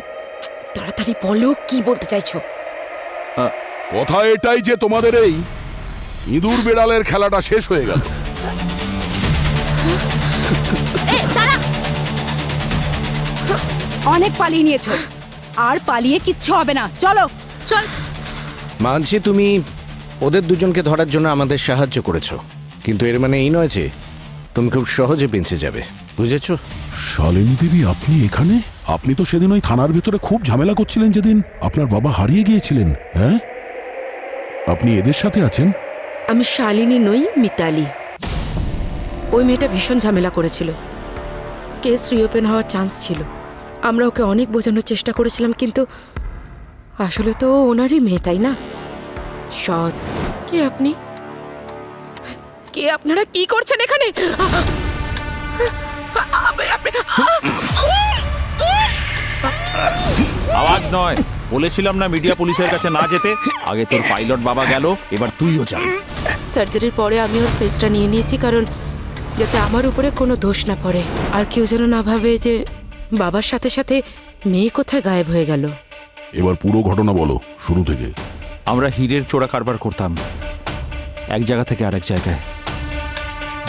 তাড়াতাড়ি বলো, কি বলতে চাইছো? কথা এটাই যে তোমাদের এই ইঁদুর বেড়ালের খেলাটা শেষ হয়ে গেল। অনেক পালিয়ে নিয়েছো, আর পালিয়ে কিচ্ছু হবে না। চলো চল। মানছি তুমি ওদের দুজনকে ধরার জন্য আমাদের সাহায্য করেছো, কিন্তু এর মানে এই নয় যে তুমি খুব সহজে বেঁচে যাবে, বুঝেছো? শালিনী দেবী, আপনি এখানে? আপনি তো সেদিন ওই থানার ভেতরে খুব ঝামেলা করছিলেন যেদিন আপনার বাবা হারিয়ে গিয়েছিলেন। হ্যাঁ, আপনি এদের সাথে আছেন? আমি শালিনী নই, মিতালি। ওই মেয়েটা ভীষণ ঝামেলা করেছিল। কেস রিওপেন হওয়ার চান্স ছিল। আমরা ওকে অনেক বোঝানোর চেষ্টা করেছিলাম, কিন্তু আসলে তো ও ওনারই মেয়ে, তাই না? সৎ। কে আপনি? কে আপনারা? কি করছেন এখানে? আওয়াজ নয়, বলেছিলাম না মিডিয়া পুলিশের কাছে না যেতে। আগে তোর পাইলট বাবা গেল, এবার তুইও যাবি। সার্জারির পরে আমি ওর ফেসটা নিয়ে নিয়েছি, কারণ যাতে আমার উপরে কোনো দোষ না পড়ে, আর কেউ যেন না ভাবে যে বাবার সাথে সাথে মেয়ে কোথায় গায়েব হয়ে গেল। এবার পুরো ঘটনা বলো, শুরু থেকে। আমরা হীরের চোরা কারবার করতাম এক জায়গা থেকে আরেক জায়গায়,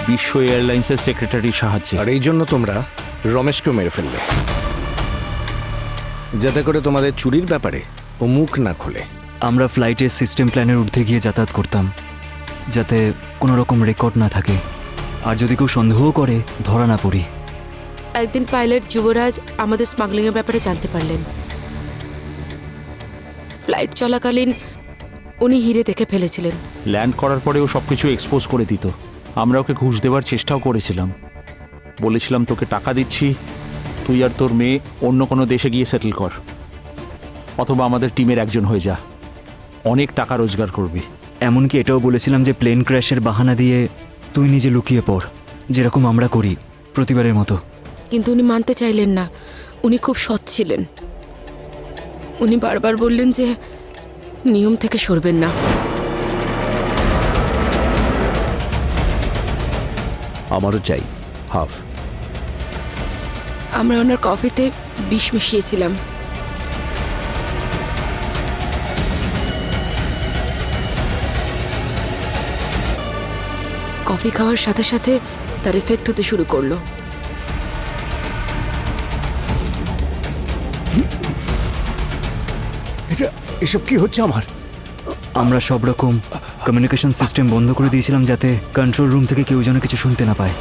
বিশ্ব এয়ারলাইন্সের সেক্রেটারির সাহায্যে। আর এই জন্য তোমরা রমেশকেও মেরে ফেললে, যাতে করে তোমাদের চুরির ব্যাপারে ও মুখ না খোলে। আমরা ফ্লাইটের সিস্টেম প্ল্যানের ঊর্ধ্বে গিয়ে যাতায়াত করতাম, যাতে কোনো রকম রেকর্ড না থাকে, আর যদি কেউ সন্দেহও করে ধরা না পড়ি। একদিন পাইলট যুবরাজ আমাদের স্মাগলিংয়ের ব্যাপারে জানতে পারলেন। ফ্লাইট চলাকালীন উনি হিরে দেখে ফেলেছিলেন। ল্যান্ড করার পরেও সব কিছু এক্সপোজ করে দিত। আমরা ওকে ঘুষ দেওয়ার চেষ্টাও করেছিলাম। বলেছিলাম তোকে টাকা দিচ্ছি, তুই আর তোর মেয়ে অন্য কোনো দেশে গিয়ে সেটেল কর, অথবা আমাদের টিমের একজন হয়ে যা, অনেক টাকা রোজগার করবি। এমনকি এটাও বলেছিলাম যে প্লেন ক্র্যাশের বাহানা দিয়ে তুই নিজে লুকিয়ে পড়, যেরকম আমরা করি প্রতিবারের মতো। কিন্তু উনি মানতে চাইলেন না। উনি খুব সৎ ছিলেন। উনি বারবার বললেন যে নিয়ম থেকে সরবেন না। আমারও চাই হাফ। আমরা ওনার কফিতে বিষ মিশিয়েছিলাম। কফি খাওয়ার সাথে সাথে তার এফেক্ট হতে শুরু করলো। এসব কি হচ্ছে আমার? আমরা সব রকম কমিউনিকেশন সিস্টেম বন্ধ করে দিয়েছিলাম, যাতে কন্ট্রোল রুম থেকে কেউ যেন কিছু শুনতে না পায়।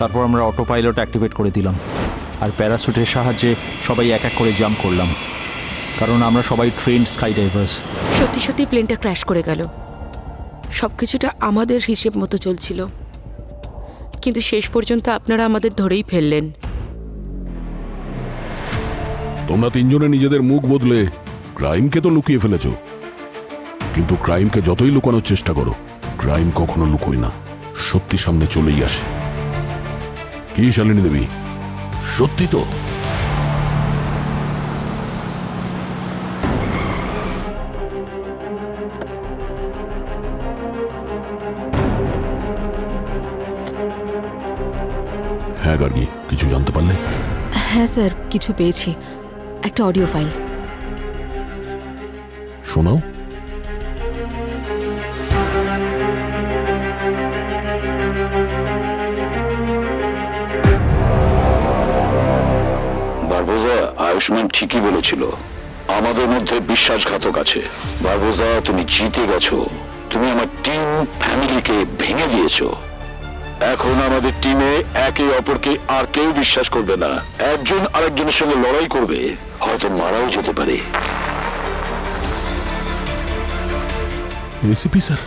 তারপর আমরা অটো পাইলট অ্যাক্টিভেট করে দিলাম, আর প্যারাশুটের সাহায্যে সবাই এক এক করে জাম্প করলাম, কারণ আমরা সবাই ট্রেন্ড স্কাই ডাইভার্স। সত্যি সত্যি প্লেনটা ক্র্যাশ করে গেল। সবকিছুটা আমাদের হিসেব মতো চলছিল, কিন্তু শেষ পর্যন্ত আপনারা আমাদের ধরেই ফেললেন। তোমরা তিনজনে নিজেদের মুখ বদলে ক্রাইমকে তো লুকিয়ে ফেলেছো, কিন্তু ক্রাইমকে যতই লুকানোর চেষ্টা করো, ক্রাইম কখনো লুকোয় না, সত্যি সামনে চলেই আসে। কি শালিনী দেবী, সত্যি তো? হ্যাঁ গার্গী, কিছু জানতে পারলে? হ্যাঁ স্যার, কিছু পেয়েছি, একটা অডিও ফাইল। শোনাও। বারবোজা, আয়ুষ্মান ঠিকই বলেছিল, আমাদের মধ্যে বিশ্বাসঘাতক আছে। বারবোজা, তুমি জিতে গেছো। তুমি আমার টিম ফ্যামিলিকে ভেঙে দিয়েছো। এখন আমাদের টিমে একে অপরকে আর কেউ বিশ্বাস করবে না। একজন আরেকজনের সঙ্গে লড়াই করবে, হয়তো মারাও যেতে পারে। ACP sir,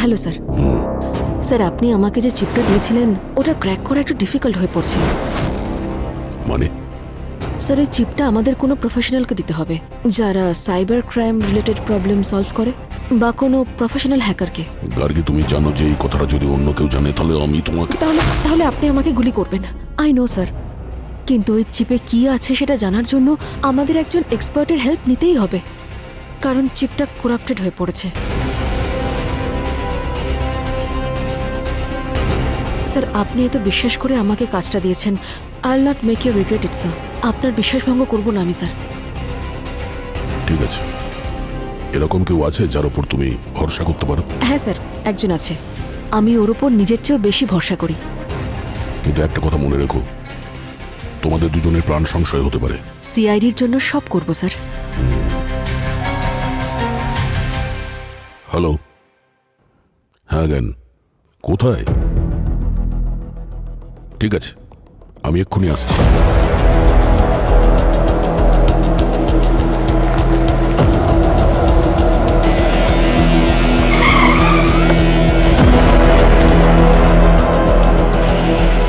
hello sir. Sir, আপনি আমাকে যে চিপটা দিয়েছিলেন ওটা ক্র্যাক করা একটু ডিফিকাল্ট হয়ে পড়ছে। মানে? স্যার, এই চিপটা আমাদের কোনো প্রফেশনালকে দিতে হবে, যারা cyber crime related problem solve করে, বা কোনো প্রফেশনাল হ্যাকারকে। গার্গী, তুমি জানো যে এই কথাটা যদি অন্য কেউ জানে তাহলে আমি তোমাকে... তাহলে আপনি আমাকে গুলি করবেন। আই নো স্যার, কিন্তু ওই চিপে কি আছে সেটা জানার জন্য আমাদের একজন এক্সপার্টের হেল্প নিতেই হবে, কারণ চিপটা করাপ্টেড হয়ে পড়েছে। স্যার, আপনি এত বিশ্বাস করে আমাকে কাজটা দিয়েছেন। I will not make you regret it sir. আপনার বিশ্বাসভঙ্গ করবো না আমি স্যার। ঠিক আছে, এরকম কেউ আছে যার উপর তুমি ভরসা করতে পারো? হ্যাঁ স্যার, একজন আছে। আমি ওর উপর নিজের চেয়েও বেশি ভরসা করি। কিন্তু একটা কথা মনে রেখো, তোমাদের দুজনের প্রাণ সংশয় হতে পারে। সিআইডির জন্য সব করব স্যার। হ্যালো, হ্যাঁ জ্ঞান, কোথায়? ঠিক আছে, আমি এক্ষুনি আসছি।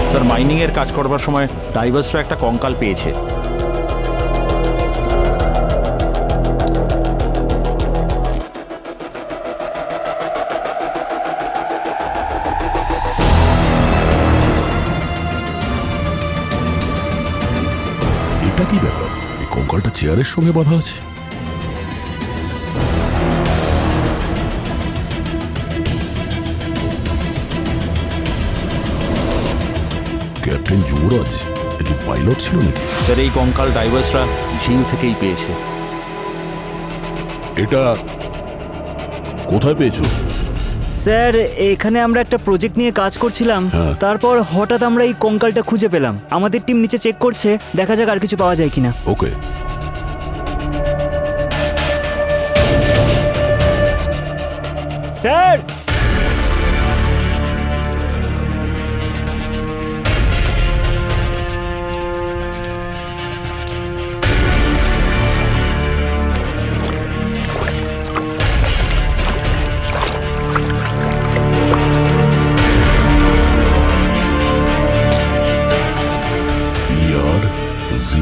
স্যার, মাইনিং এর কাজ করবার সময় ডাইভার্সরা একটা কঙ্কাল পেয়েছে। এটা কি ব্যাপার? এই কঙ্কালটা চেয়ারের সঙ্গে বাঁধা আছে। ক্যাপ্টেন যুবরাজ এ কি পাইলট ছিল নাকি? স্যার, এই কঙ্কাল ডাইভার্সরা ঝিল থেকেই পেয়েছে। এটা কোথায় পেয়েছো? স্যার, এখানে আমরা একটা প্রজেক্ট নিয়ে কাজ করছিলাম, তারপর হঠাৎ আমরা এই কঙ্কালটা খুঁজে পেলাম। আমাদের টিম নিচে চেক করছে, দেখা যাক আর কিছু পাওয়া যায় কিনা। ওকে। স্যার,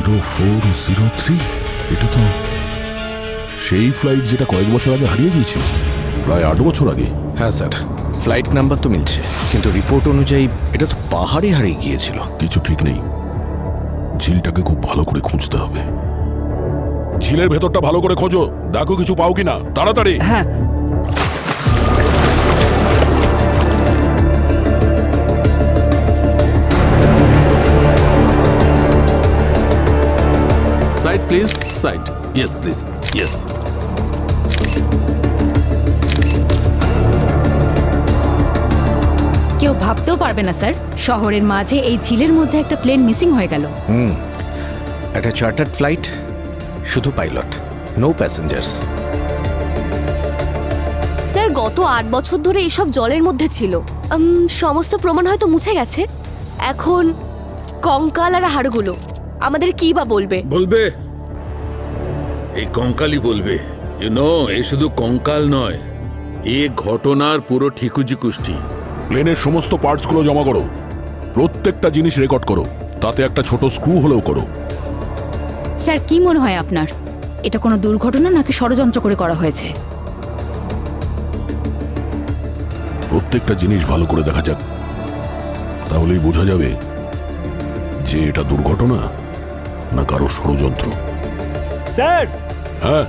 ER0403, এটা তো সেই ফ্লাইট যেটা কয়েক বছর আগে হারিয়ে গিয়েছিল, প্রায় 8 বছর আগে। হ্যাঁ স্যার, ফ্লাইট নাম্বার তো মিলছে, কিন্তু রিপোর্ট অনুযায়ী এটা তো পাহাড়ে হারিয়ে গিয়েছিল। কিছু ঠিক নেই, ঝিলটাকে খুব ভালো করে খুঁজতে হবে। ঝিলের ভেতরটা ভালো করে খোঁজো, দেখো কিছু পাও কিনা, তাড়াতাড়ি। হ্যাঁ। Side please, side. Yes please, yes. কেউ ভাবতেও পারবে না স্যার, শহরের মাঝে এই ঝিলের মধ্যে একটা প্লেন মিসিং হয়ে গেল। একটা চার্টার্ড ফ্লাইট, শুধু পাইলট, নো প্যাসেঞ্জার্স। স্যার, গত 8 বছর ধরে এইসব জলের মধ্যে ছিল। সমস্ত প্রমাণ হয়তো মুছে গেছে। এখন কঙ্কাল আর হাড়গুলো আমাদের কি বা বলবে? বলবে এই কঙ্কালই বলবে। এ শুধু কঙ্কাল নয়, এ ঘটনার পুরো ঠিকুজি কুষ্টি। প্লেনের সমস্ত পার্টসগুলো জমা করো, প্রত্যেকটা জিনিস রেকর্ড করো। তাতে একটা ছোট স্ক্রু হলেও করো। স্যার কি মনে হয় আপনার এটা কোনো দুর্ঘটনা নাকি ষড়যন্ত্র করে করা হয়েছে? প্রত্যেকটা জিনিস ভালো করে দেখা যাক, তাহলেই বোঝা যাবে যে এটা দুর্ঘটনা না কারো ষড়যন্ত্র। স্যার হ্যাঁ,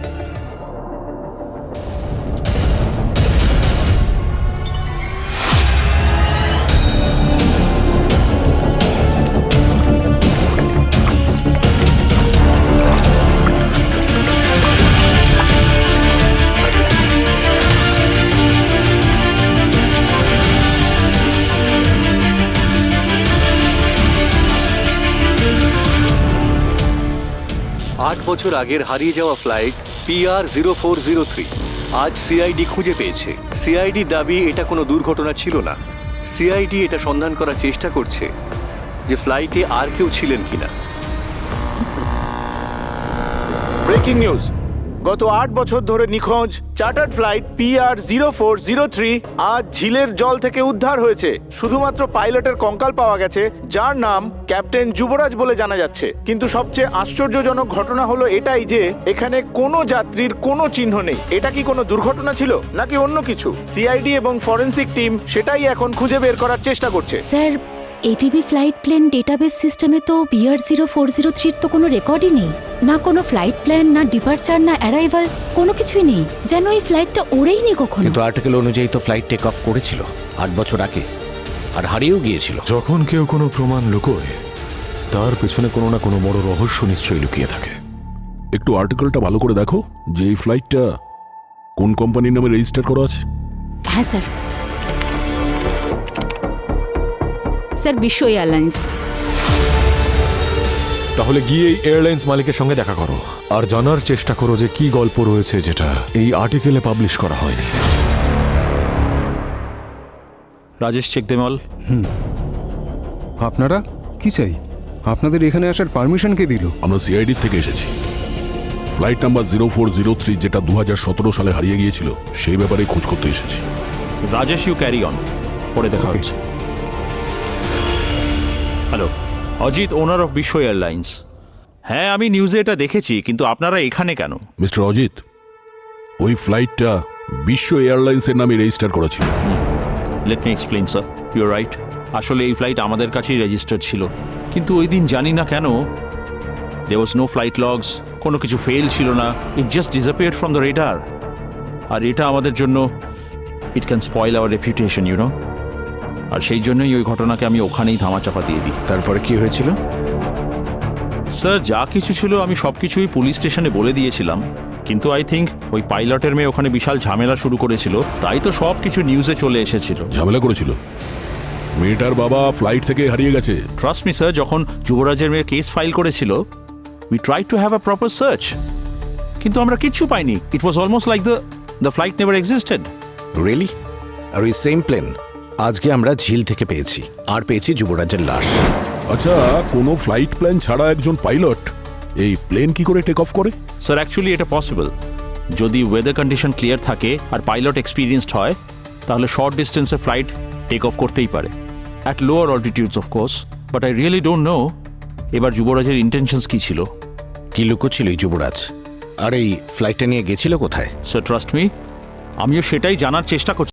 8 বছর আগের হারিয়ে যাওয়া ফ্লাইট PR0403 আজ সিআইডি খুঁজে পেয়েছে। সিআইডি দাবি এটা কোনো দুর্ঘটনা ছিল না। সিআইডি এটা সন্ধান করার চেষ্টা করছে যে ফ্লাইটে আর কেউ ছিলেন কিনা। ব্রেকিং নিউজ, গত 8 বছর ধরে নিখোঁজ চার্টার্ড ফ্লাইট PR0403 আজ ঝিলের জল থেকে উদ্ধার হয়েছে। শুধুমাত্র পাইলটের কঙ্কাল পাওয়া গেছে, যার নাম ক্যাপ্টেন যুবরাজ বলে জানা যাচ্ছে। কিন্তু সবচেয়ে আশ্চর্যজনক ঘটনা হলো এটাই যে এখানে কোনো যাত্রীর কোনো চিহ্ন নেই। এটা কি কোনো দুর্ঘটনা ছিল নাকি অন্য কিছু? সিআইডি এবং ফরেনসিক টিম সেটাই এখন খুঁজে বের করার চেষ্টা করছে। Sir ATV flight plan database সিস্টেমে তো PR0403 তো কোনো রেকর্ডই নেই, না কোনো ফ্লাইট প্ল্যান, না ডিপার্চার, না অ্যারাইভাল, কোনো কিছুই নেই, যেন এই ফ্লাইটটা ওড়েই নি কখনো। কিন্তু আর্টিকেল অনুযায়ী তো ফ্লাইট টেক অফ করেছিল 8 বছর আগে, আর হারিয়েও গিয়েছিল। যখন কেউ কোনো প্রমাণ লুকোয় তার পেছনে কোনো না কোনো বড় রহস্য নিশ্চয়ই লুকিয়ে থাকে। একটু আর্টিকেলটা ভালো করে দেখো যে এই ফ্লাইটটা কোন কোম্পানির নামে রেজিস্টার করা আছে। হ্যাঁ স্যার, স্যার বিশ্ব এয়ারলাইন্স। তাহলে গিয়ে এই এয়ারলাইন্স মালিকের সঙ্গে দেখা করো আর জানার চেষ্টা করো যে কি গল্প রয়েছে যেটা এই আর্টিকেলে পাবলিশ করা হয়নি। Rajesh check them all. আপনারা কি চাই? আপনাদের এখানে আসার পারমিশন কে দিল? আমরা সিআইডি থেকে এসেছি। ফ্লাইট নাম্বার 0403 যেটা 2017 সালে হারিয়ে গিয়েছিল সেই ব্যাপারে খোঁজ করতে এসেছি। রাজেশ, ইউ ক্যারি অন, পরে দেখা হচ্ছে। হ্যালো, অজিত, ওনার অফ বিশ্ব এয়ারলাইন্স। হ্যাঁ, আমি নিউজে এটা দেখেছি, কিন্তু আপনারা এখানে কেন? মিস্টার অজিত, ওই ফ্লাইটটা বিশ্ব এয়ারলাইন্সের নামে রেজিস্টার করা ছিল। Let me explain sir, you right. আসলে এই ফ্লাইট আমাদের কাছেই রেজিস্টার্ড ছিল, কিন্তু ওই দিন জানি না কেন there was no flight logs, কোনো কিছু ফেল ছিল না, it just disappeared from the radar. আর এটা আমাদের জন্য it can spoil our reputation, you know. আর সেই জন্যই ওই ঘটনাকে আমি ওখানেই ধামাচাপা দিয়ে দিই। তারপরে কি হয়েছিল? স্যার যা কিছু ছিল আমি সব কিছুই পুলিশ স্টেশনে বলে দিয়েছিলাম, কিন্তু আই থিঙ্ক ওই পাইলটের মেয়ে ওখানে বিশাল ঝামেলা শুরু করেছিল, তাই তো সব কিছু নিউজে চলে এসেছিল। ঝামেলা করেছিল? মেয়েটার বাবা ফ্লাইট থেকে হারিয়ে গেছে। ট্রাস্ট মি স্যার, যখন যুবরাজের মেয়ে কেস ফাইল করেছিল we try to have a proper search, কিন্তু আমরা কিচ্ছু পাইনি। It was almost like the flight never existed. Really? আর ওই সেম প্লেন আজকে আমরা ঝিল থেকে পেয়েছি, আর পেয়েছি যুবরাজের লাশ। আচ্ছা, কোনো ফ্লাইট প্ল্যান ছাড়া একজন পাইলট এই প্লেন কি করে টেক অফ করে? স্যার অ্যাকচুয়ালি এটা পসিবল যদি ওয়েদার কন্ডিশন ক্লিয়ার থাকে আর পাইলট এক্সপিরিয়েন্সড হয়, তাহলে শর্ট ডিস্টেন্সে ফ্লাইট টেক অফ করতেই পারে, at lower altitudes of course. But I really don't know এবার যুবরাজের ইন্টেনশনস কি ছিল। কি লুকোছিল এই যুবরাজ? আর এই ফ্লাইটটা নিয়ে গেছিল কোথায়? স্যার ট্রাস্ট মি, আমিও সেটাই জানার চেষ্টা করছি।